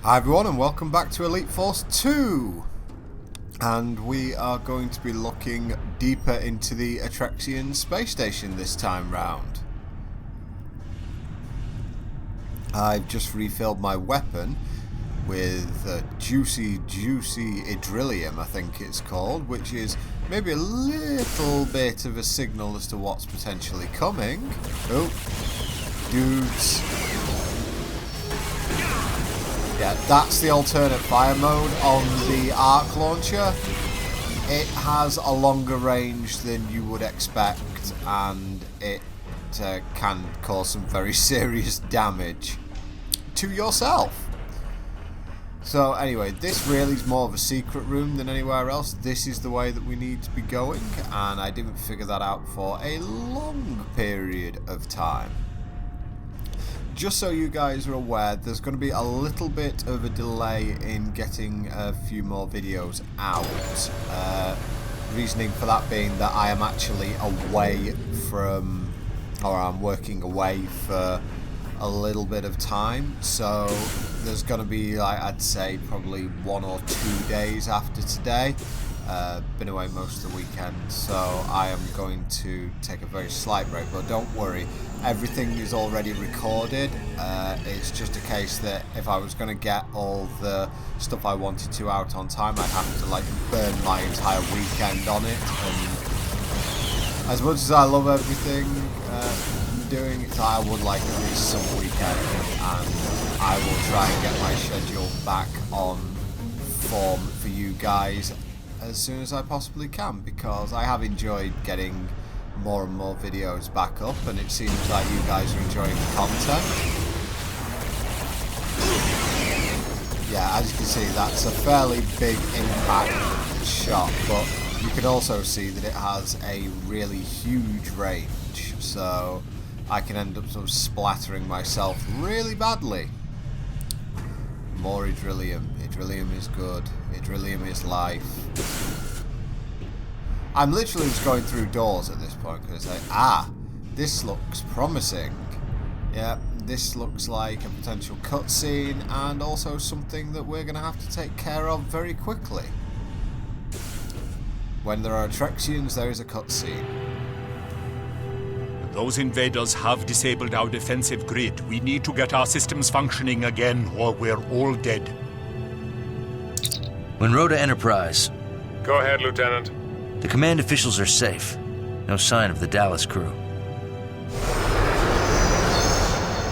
Hi everyone and welcome back to Elite Force 2, and we are going to be looking deeper into the Attrexian Space Station this time round. I've just refilled my weapon with juicy Idrillium, I think it's called, which is maybe a little bit of a signal as to what's potentially coming. Oh, dudes. Yeah, that's the alternate fire mode on the arc launcher. It has a longer range than you would expect, and it can cause some very serious damage to yourself. So anyway, this really is more of a secret room than anywhere else. This is the way that we need to be going, and I didn't figure that out for a long period of time. Just so you guys are aware, there's going to be a little bit of a delay in getting a few more videos out. Reasoning for that being that I am actually away from, or I'm working away for a little bit of time. So there's going to be, like, I'd say probably 1 or 2 days after today. Been away most of the weekend, so I am going to take a very slight break, but don't worry, everything is already recorded. It's just a case that if I was going to get all the stuff I wanted to out on time, I'd have to like burn my entire weekend on it, and as much as I love everything doing it, I would like at least some weekend, and I will try and get my schedule back on form for you guys as soon as I possibly can, because I have enjoyed getting more and more videos back up, and it seems like you guys are enjoying the content. Yeah, as you can see, that's a fairly big impact shot, but you can also see that it has a really huge range, so I can end up sort of splattering myself really badly. More Idrillium. Idrillium is good. Idrillium is life. I'm literally just going through doors at this point because I say, this looks promising. Yeah, this looks like a potential cutscene, and also something that we're going to have to take care of very quickly. When there are Atrexians, there is a cutscene. Those invaders have disabled our defensive grid. We need to get our systems functioning again, or we're all dead. Monroe to Enterprise. Go ahead, Lieutenant. The command officials are safe. No sign of the Dallas crew.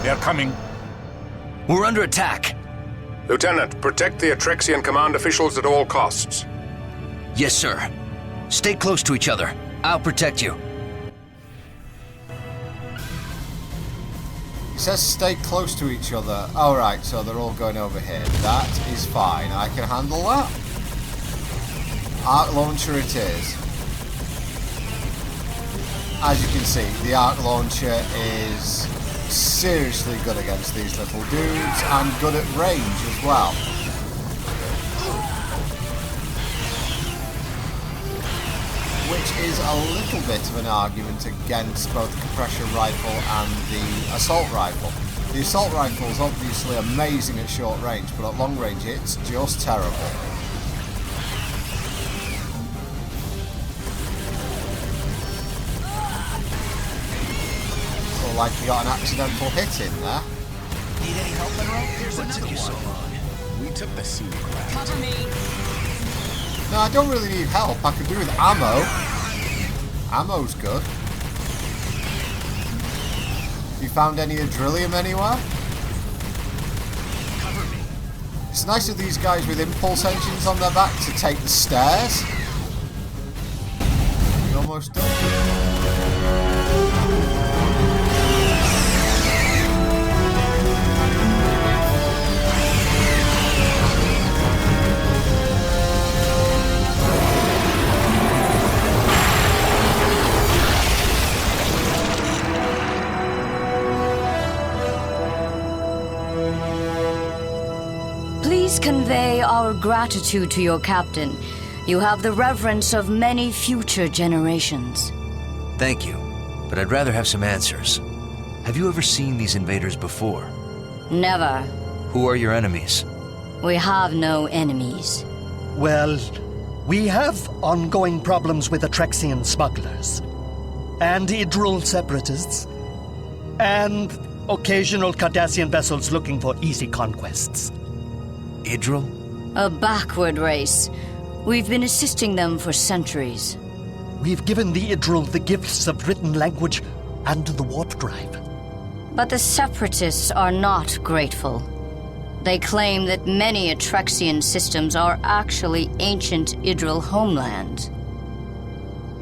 They're coming. We're under attack. Lieutenant, protect the Atrexian command officials at all costs. Yes, sir. Stay close to each other. I'll protect you. It says stay close to each other. Alright, so they're all going over here. That is fine. I can handle that. Arc launcher it is. As you can see, the arc launcher is seriously good against these little dudes, and good at range as well. Which is a little bit of an argument against both the compression rifle and the assault rifle. The assault rifle is obviously amazing at short range, but at long range it's just terrible. So like you got an accidental hit in there. Need any help, Monroe? Here's another one. We took the scene. Cover me. No, I don't really need help. I could do with ammo. Ammo's good. You found any Idrillium anywhere? Cover me. It's nice of these guys with impulse engines on their back to take the stairs. You're almost done. Please convey our gratitude to your captain. You have the reverence of many future generations. Thank you, but I'd rather have some answers. Have you ever seen these invaders before? Never. Who are your enemies? We have no enemies. Well, we have ongoing problems with Attrexian smugglers, and Idril separatists, and occasional Cardassian vessels looking for easy conquests. Idril? A backward race. We've been assisting them for centuries. We've given the Idril the gifts of written language and the warp drive. But the Separatists are not grateful. They claim that many Atrexian systems are actually ancient Idril homelands.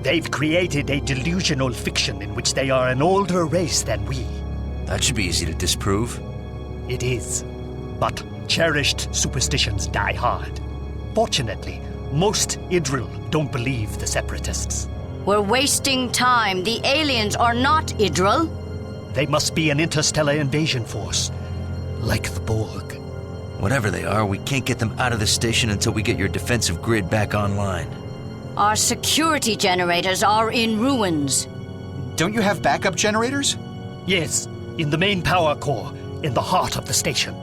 They've created a delusional fiction in which they are an older race than we. That should be easy to disprove. It is. But cherished superstitions die hard. Fortunately, most Idril don't believe the Separatists. We're wasting time. The aliens are not Idril. They must be an interstellar invasion force, like the Borg. Whatever they are, we can't get them out of the station until we get your defensive grid back online. Our security generators are in ruins. Don't you have backup generators? Yes, in the main power core, in the heart of the station.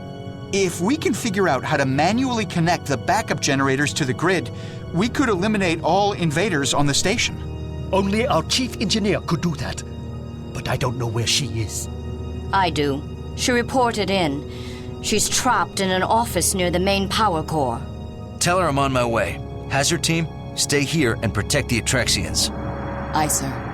If we can figure out how to manually connect the backup generators to the grid, we could eliminate all invaders on the station. Only our chief engineer could do that. But I don't know where she is. I do. She reported in. She's trapped in an office near the main power core. Tell her I'm on my way. Hazard team, stay here and protect the Atrexians. Aye, sir.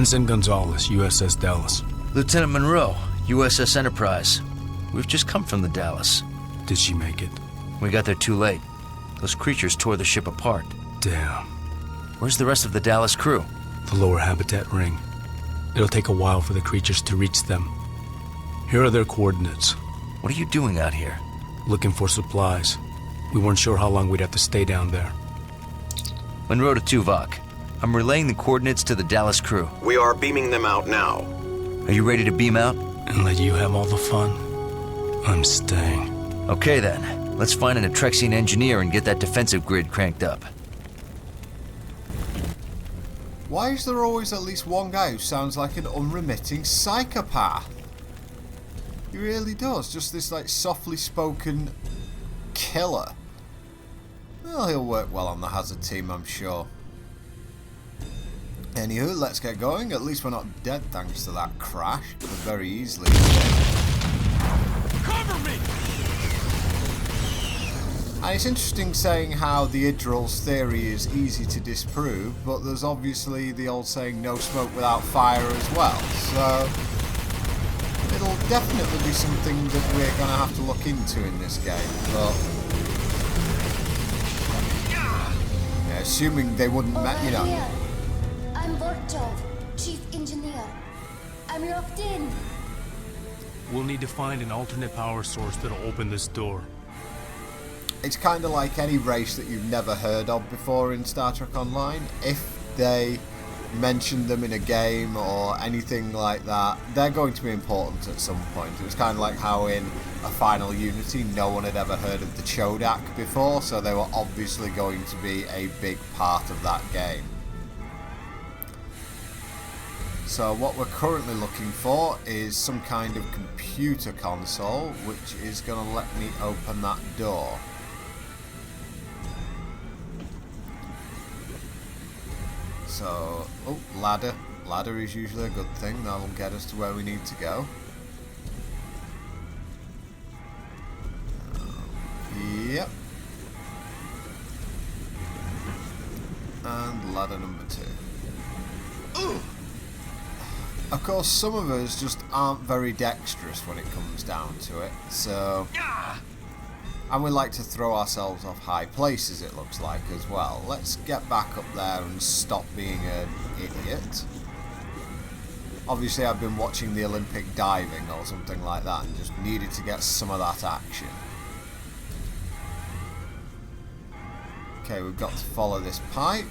Ensign Gonzalez, USS Dallas. Lieutenant Monroe, USS Enterprise. We've just come from the Dallas. Did she make it? We got there too late. Those creatures tore the ship apart. Damn. Where's the rest of the Dallas crew? The lower habitat ring. It'll take a while for the creatures to reach them. Here are their coordinates. What are you doing out here? Looking for supplies. We weren't sure how long we'd have to stay down there. Monroe to Tuvok. I'm relaying the coordinates to the Dallas crew. We are beaming them out now. Are you ready to beam out? And let you have all the fun? I'm staying. Okay then. Let's find an Atrexian engineer and get that defensive grid cranked up. Why is there always at least one guy who sounds like an unremitting psychopath? He really does. Just this like softly spoken killer. Well, he'll work well on the hazard team, I'm sure. Anywho, let's get going. At least we're not dead thanks to that crash. Could very easily be dead. Cover me! And it's interesting saying how the Idril's theory is easy to disprove, but there's obviously the old saying, no smoke without fire as well. So it'll definitely be something that we're going to have to look into in this game. But yeah, assuming they wouldn't, you know. Here. I'm Borchov, Chief Engineer. I'm locked in. We'll need to find an alternate power source that'll open this door. It's kind of like any race that you've never heard of before in Star Trek Online. If they mention them in a game or anything like that, they're going to be important at some point. It was kind of like how in a Final Unity no one had ever heard of the Chodak before, so they were obviously going to be a big part of that game. So what we're currently looking for is some kind of computer console which is going to let me open that door. So, oh, ladder. Ladder is usually a good thing. That'll get us to where we need to go. Yep. ladder number 2. Of course, some of us just aren't very dexterous when it comes down to it, so... And we like to throw ourselves off high places, it looks like, as well. Let's get back up there and stop being an idiot. Obviously, I've been watching the Olympic diving or something like that and just needed to get some of that action. Okay, we've got to follow this pipe.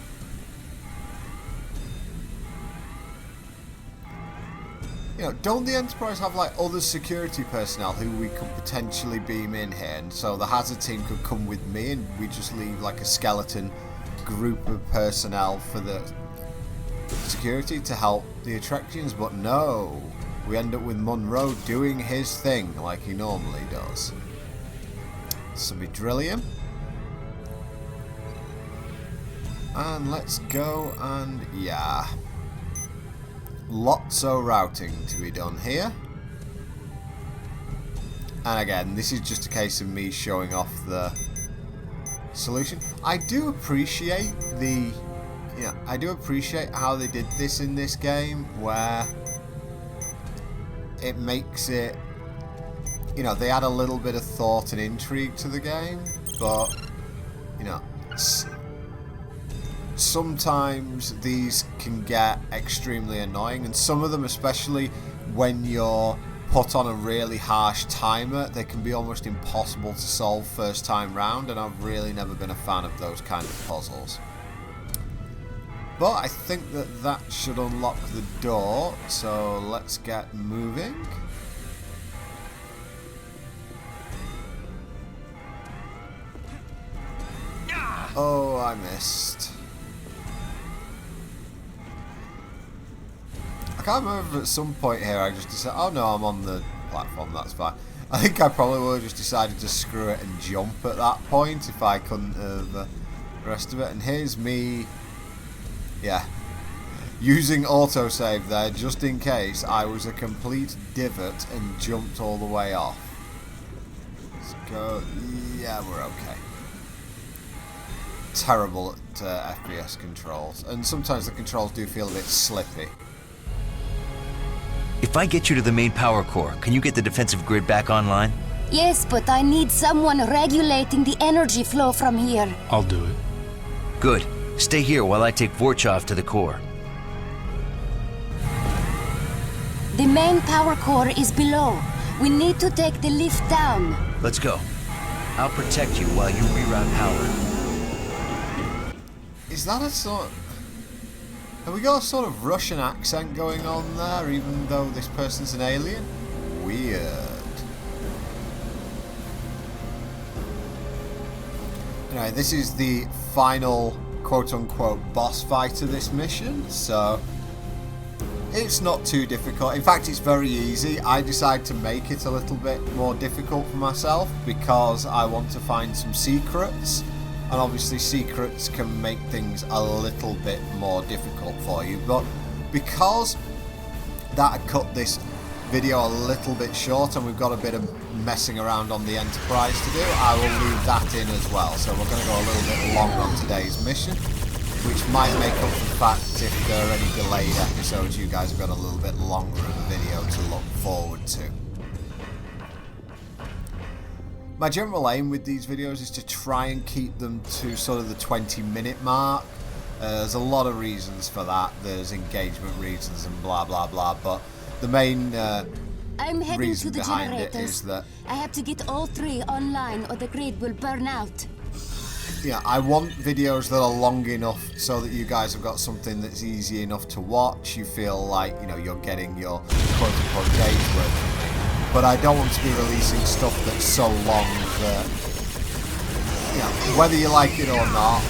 You know, don't the Enterprise have like other security personnel who we could potentially beam in here, and so the hazard team could come with me and we just leave like a skeleton group of personnel for the security to help the Atrexians? But no, we end up with Monroe doing his thing like he normally does. So we drill him. And let's go and yeah. Lots of routing to be done here. And again, this is just a case of me showing off the solution. I do appreciate the... Yeah, I do appreciate how they did this in this game, where it makes it... You know, they add a little bit of thought and intrigue to the game, but, you know... Sometimes these can get extremely annoying, and some of them, especially when you're put on a really harsh timer, they can be almost impossible to solve first time round, and I've really never been a fan of those kind of puzzles. But I think that that should unlock the door, so let's get moving. Oh, I missed. I can't remember if at some point here I just decided, oh no, I'm on the platform, that's fine. I think I probably would have just decided to screw it and jump at that point if I couldn't have the rest of it. And here's me, yeah, using autosave there just in case I was a complete divot and jumped all the way off. Let's go, yeah, we're okay. Terrible at FPS controls, and sometimes the controls do feel a bit slippy. If I get you to the main power core, can you get the defensive grid back online? Yes, but I need someone regulating the energy flow from here. I'll do it. Good. Stay here while I take Vorchov to the core. The main power core is below. We need to take the lift down. Let's go. I'll protect you while you reroute power. Is that a sort... Have we got a sort of Russian accent going on there, even though this person's an alien? Weird. Anyway, this is the final quote-unquote boss fight of this mission, so it's not too difficult. In fact, it's very easy. I decided to make it a little bit more difficult for myself because I want to find some secrets. And obviously secrets can make things a little bit more difficult for you. But because that had cut this video a little bit short and we've got a bit of messing around on the Enterprise to do, I will leave that in as well. So we're going to go a little bit longer on today's mission, which might make up for the fact if there are any delayed episodes, you guys have got a little bit longer of a video to look forward to. My general aim with these videos is to try and keep them to sort of the 20-minute mark. There's a lot of reasons for that. There's engagement reasons and blah blah blah, but the main I'm heading reason to the behind generators. it is that I have to get all 3 online or the grid will burn out. yeah, I want videos that are long enough so that you guys have got something that's easy enough to watch. You feel like, you know, you're getting your quote-unquote day's worth. But I don't want to be releasing stuff that's so long that, you know, whether you like it or not,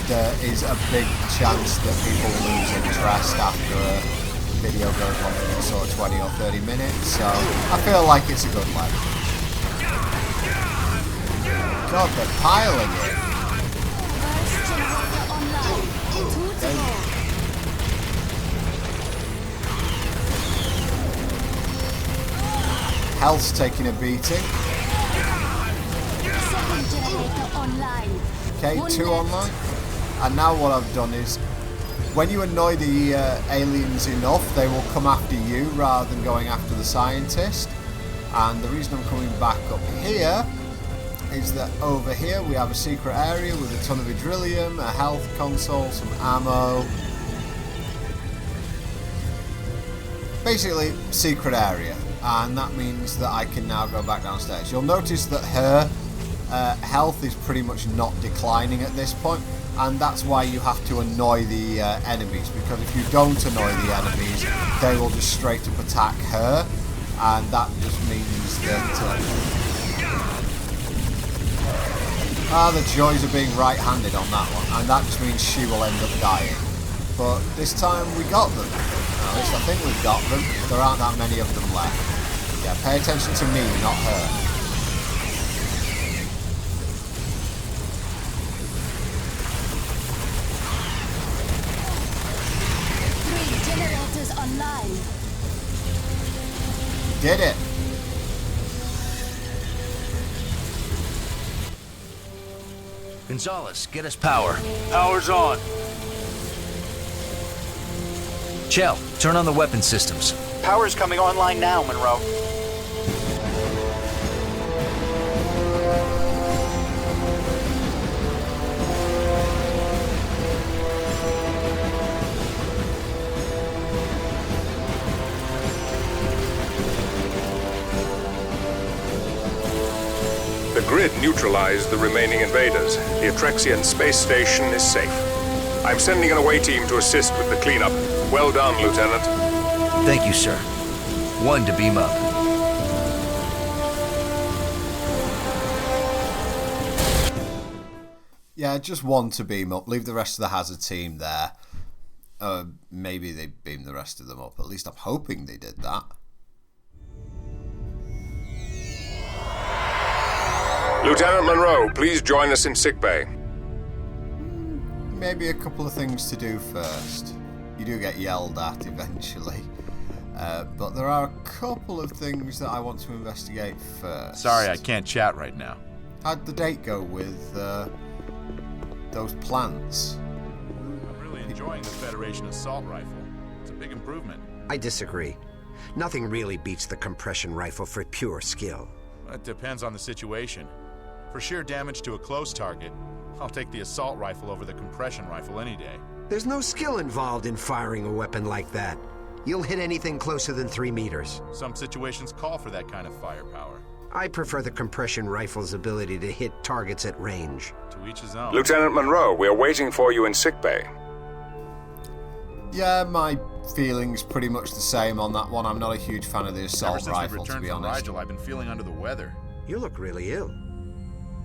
there is a big chance that people lose interest after a video goes longer than sort of 20 or 30 minutes. So I feel like it's a good length. God, they're piling it. First generator online. 2 to go. Health's taking a beating. Second generator online. Okay, 1 2 left. online. And now what I've done is when you annoy the aliens enough, they will come after you rather than going after the scientist. And the reason I'm coming back up here is that over here we have a secret area with a ton of Idrillium, a health console, some ammo. Basically, secret area. And that means that I can now go back downstairs. You'll notice that her health is pretty much not declining at this point. And that's why you have to annoy the enemies. Because if you don't annoy the enemies, they will just straight up attack her. And that just means that... the joys of being right-handed on that one, and that just means she will end up dying. But this time we got them. At least I think we've got them. There aren't that many of them left. Yeah, pay attention to me, not her. Generators online. Did it. Gonzalez, get us power. Power's on. Chell, turn on the weapon systems. Power's coming online now, Monroe. The grid neutralized the remaining invaders. The Attrexian Space Station is safe. I'm sending an away team to assist with the cleanup. Well done, Lieutenant. Thank you, sir. One to beam up. Yeah, just one to beam up. Leave the rest of the hazard team there. Maybe they beam the rest of them up. At least I'm hoping they did that. Lieutenant Monroe, please join us in sickbay. Maybe a couple of things to do first. You do get yelled at eventually. But there are a couple of things that I want to investigate first. Sorry, I can't chat right now. How'd the date go with those plants? I'm really enjoying the Federation assault rifle. It's a big improvement. I disagree. Nothing really beats the compression rifle for pure skill. It depends on the situation. For sheer damage to a close target, I'll take the assault rifle over the compression rifle any day. There's no skill involved in firing a weapon like that. You'll hit anything closer than 3 meters. Some situations call for that kind of firepower. I prefer the compression rifle's ability to hit targets at range. To each his own. Lieutenant Monroe, we're waiting for you in sickbay. Yeah, my feeling's pretty much the same on that one. I'm not a huge fan of the Ever assault since we've rifle, to returned be from honest. Rigel, I've been feeling under the weather. You look really ill.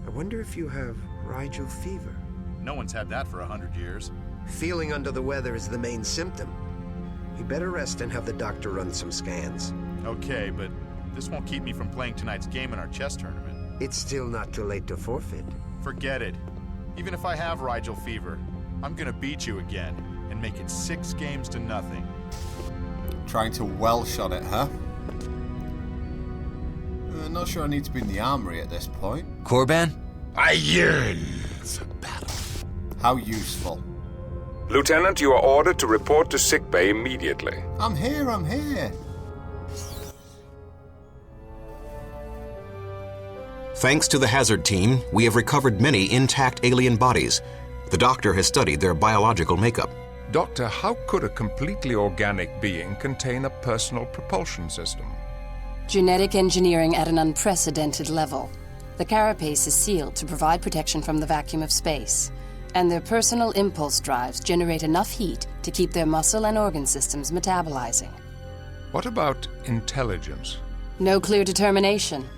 I wonder if you have Rigel fever. No one's had that for 100 years. Feeling under the weather is the main symptom. You better rest and have the doctor run some scans. Okay, but this won't keep me from playing tonight's game in our chess tournament. It's still not too late to forfeit. Forget it. Even if I have Rigel fever, I'm gonna beat you again and make it 6 games to nothing. Trying to Welsh on it, huh? Not sure I need to be in the armory at this point. Korban? I yearn for battle. How useful. Lieutenant, you are ordered to report to sickbay immediately. I'm here, I'm here. Thanks to the hazard team, we have recovered many intact alien bodies. The doctor has studied their biological makeup. Doctor, how could a completely organic being contain a personal propulsion system? Genetic engineering at an unprecedented level. The carapace is sealed to provide protection from the vacuum of space, and their personal impulse drives generate enough heat to keep their muscle and organ systems metabolizing. What about intelligence? No clear determination.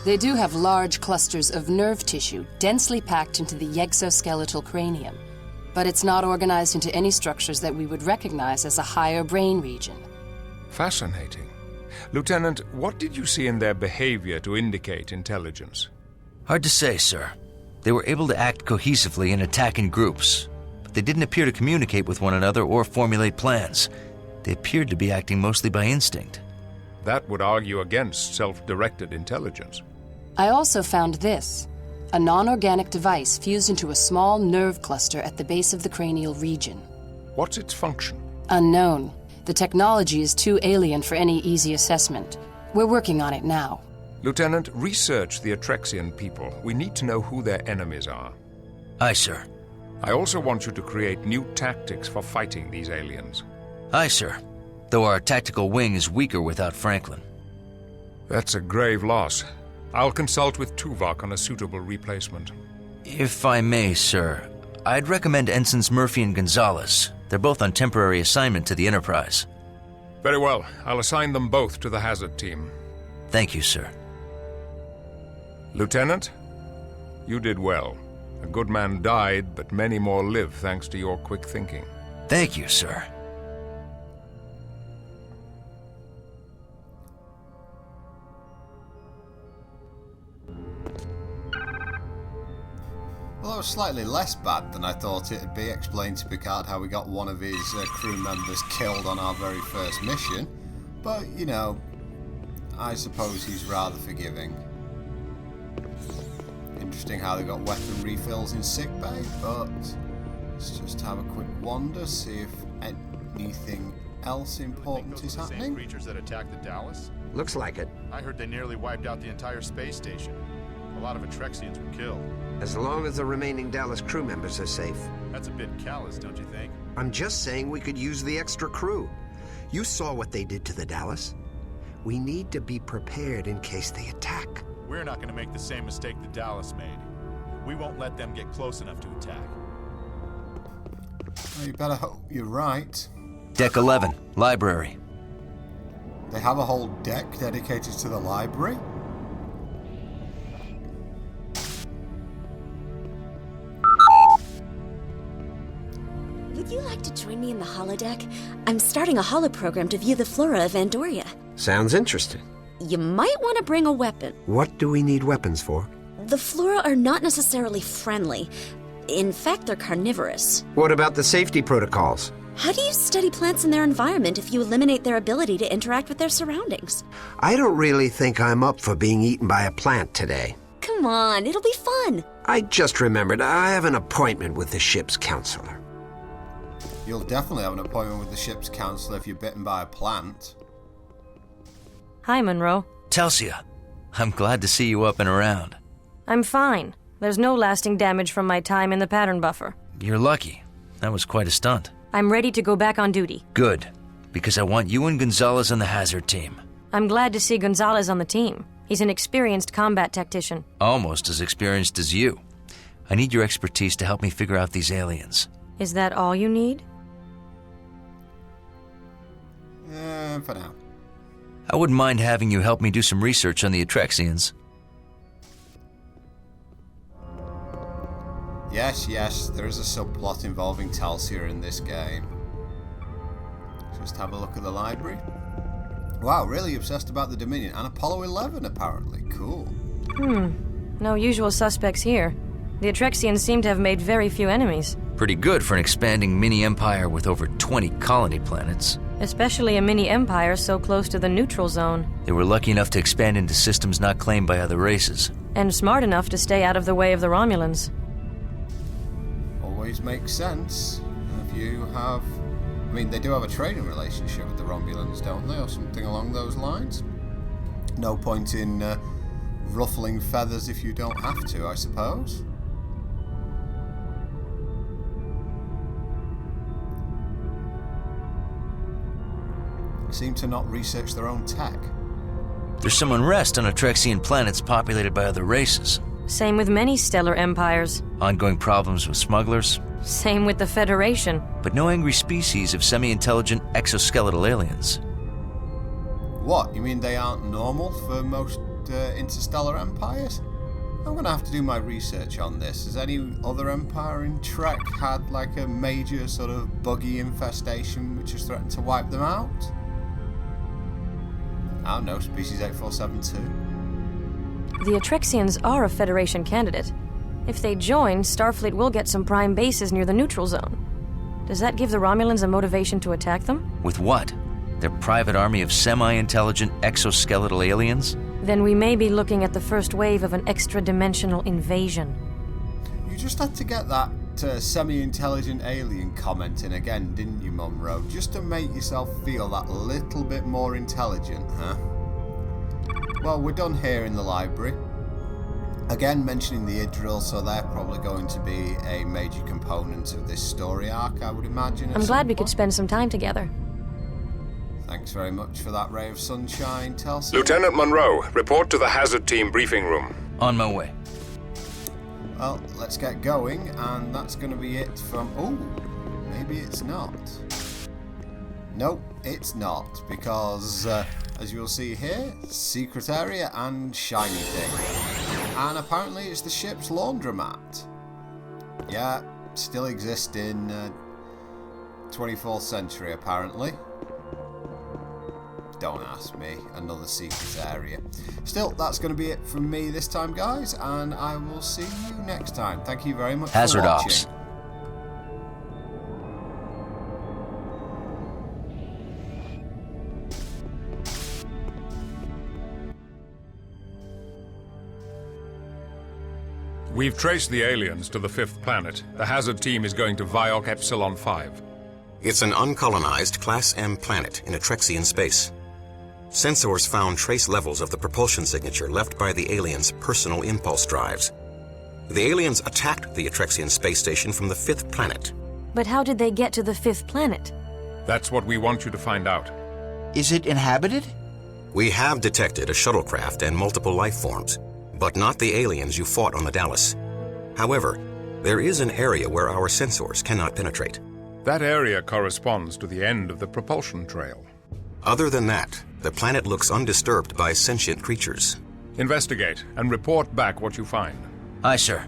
They do have large clusters of nerve tissue densely packed into the exoskeletal cranium, but it's not organized into any structures that we would recognize as a higher brain region. Fascinating. Lieutenant, what did you see in their behavior to indicate intelligence? Hard to say, sir. They were able to act cohesively and attack in groups, but they didn't appear to communicate with one another or formulate plans. They appeared to be acting mostly by instinct. That would argue against self-directed intelligence. I also found this, a non-organic device fused into a small nerve cluster at the base of the cranial region. What's its function? Unknown. The technology is too alien for any easy assessment. We're working on it now. Lieutenant, research the Atrexian people. We need to know who their enemies are. Aye, sir. I also want you to create new tactics for fighting these aliens. Aye, sir. Though our tactical wing is weaker without Franklin. That's a grave loss. I'll consult with Tuvok on a suitable replacement. If I may, sir, I'd recommend Ensigns Murphy and Gonzalez. They're both on temporary assignment to the Enterprise. Very well. I'll assign them both to the hazard team. Thank you, sir. Lieutenant, you did well. A good man died, but many more live thanks to your quick thinking. Thank you, sir. Well, that was slightly less bad than I thought it'd be. Explained to Picard how we got one of his crew members killed on our very first mission. But, you know, I suppose he's rather forgiving. Interesting how they got weapon refills in sickbay, but let's just have a quick wander, see if anything else important is happening. Same creatures that attacked the Dallas? Looks like it. I heard they nearly wiped out the entire space station. A lot of Atrexians were killed. As long as the remaining Dallas crew members are safe. That's a bit callous, don't you think? I'm just saying we could use the extra crew. You saw what they did to the Dallas. We need to be prepared in case they attack. We're not going to make the same mistake the Dallas made. We won't let them get close enough to attack. Well, you better hope you're right. Deck 11, library. They have a whole deck dedicated to the library? Would you like to join me in the holodeck? I'm starting a holoprogram to view the flora of Andoria. Sounds interesting. You might want to bring a weapon. What do we need weapons for? The flora are not necessarily friendly. In fact, they're carnivorous. What about the safety protocols? How do you study plants in their environment if you eliminate their ability to interact with their surroundings? I don't really think I'm up for being eaten by a plant today. Come on, it'll be fun. I just remembered I have an appointment with the ship's counselor. You'll definitely have an appointment with the ship's counselor if you're bitten by a plant. Hi, Monroe. Telsia, I'm glad to see you up and around. I'm fine. There's no lasting damage from my time in the pattern buffer. You're lucky. That was quite a stunt. I'm ready to go back on duty. Good, because I want you and Gonzalez on the hazard team. I'm glad to see Gonzalez on the team. He's an experienced combat tactician. Almost as experienced as you. I need your expertise to help me figure out these aliens. Is that all you need? For now. I wouldn't mind having you help me do some research on the Atrexians. Yes, there is a subplot involving Telsia in this game. Just have a look at the library. Wow, really obsessed about the Dominion and Apollo 11 apparently. Cool. No usual suspects here. The Atrexians seem to have made very few enemies. Pretty good for an expanding mini-empire with over 20 colony planets. Especially a mini-empire so close to the neutral zone. They were lucky enough to expand into systems not claimed by other races. And smart enough to stay out of the way of the Romulans. Always makes sense. If you have... I mean, they do have a trading relationship with the Romulans, don't they? Or something along those lines? No point in ruffling feathers if you don't have to, I suppose. Seem to not research their own tech. There's some unrest on Atrexian planets populated by other races. Same with many stellar empires. Ongoing problems with smugglers. Same with the Federation. But no angry species of semi-intelligent exoskeletal aliens. What? You mean they aren't normal for most interstellar empires? I'm gonna have to do my research on this. Has any other empire in Trek had like a major sort of buggy infestation which has threatened to wipe them out? I don't know, Species 8472. The Atrexians are a Federation candidate. If they join, Starfleet will get some prime bases near the neutral zone. Does that give the Romulans a motivation to attack them? With what? Their private army of semi-intelligent exoskeletal aliens? Then we may be looking at the first wave of an extra-dimensional invasion. You just had to get that semi-intelligent alien comment in again, didn't you, Monroe? Just to make yourself feel that little bit more intelligent, huh? Well, we're done here in the library. Again, mentioning the Idril, so they're probably going to be a major component of this story arc, I would imagine. I'm glad we could spend some time together. Thanks very much for that ray of sunshine, Telsa. Lieutenant Monroe, report to the hazard team briefing room. On my way. Well, let's get going, and that's going to be it from... Oh, maybe it's not. Nope, it's not, because, as you'll see here, secret area and shiny thing. And apparently it's the ship's laundromat. Yeah, still exists in 24th century, apparently. Don't ask me. Another secret area. Still, that's going to be it from me this time, guys, and I will see you next time. Thank you very much for watching. Hazard ops. We've traced the aliens to the 5th planet. The hazard team is going to Viok Epsilon 5. It's an uncolonized Class M planet in Attrexian space. Sensors found trace levels of the propulsion signature left by the aliens' personal impulse drives. The aliens attacked the Attrexian Space Station from the 5th planet. But how did they get to the 5th planet? That's what we want you to find out. Is it inhabited? We have detected a shuttlecraft and multiple life forms, but not the aliens you fought on the Dallas. However, there is an area where our sensors cannot penetrate. That area corresponds to the end of the propulsion trail. Other than that, the planet looks undisturbed by sentient creatures. Investigate and report back what you find. Aye, sir.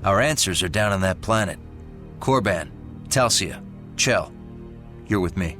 Our answers are down on that planet. Korban, Talsia, Chell, you're with me.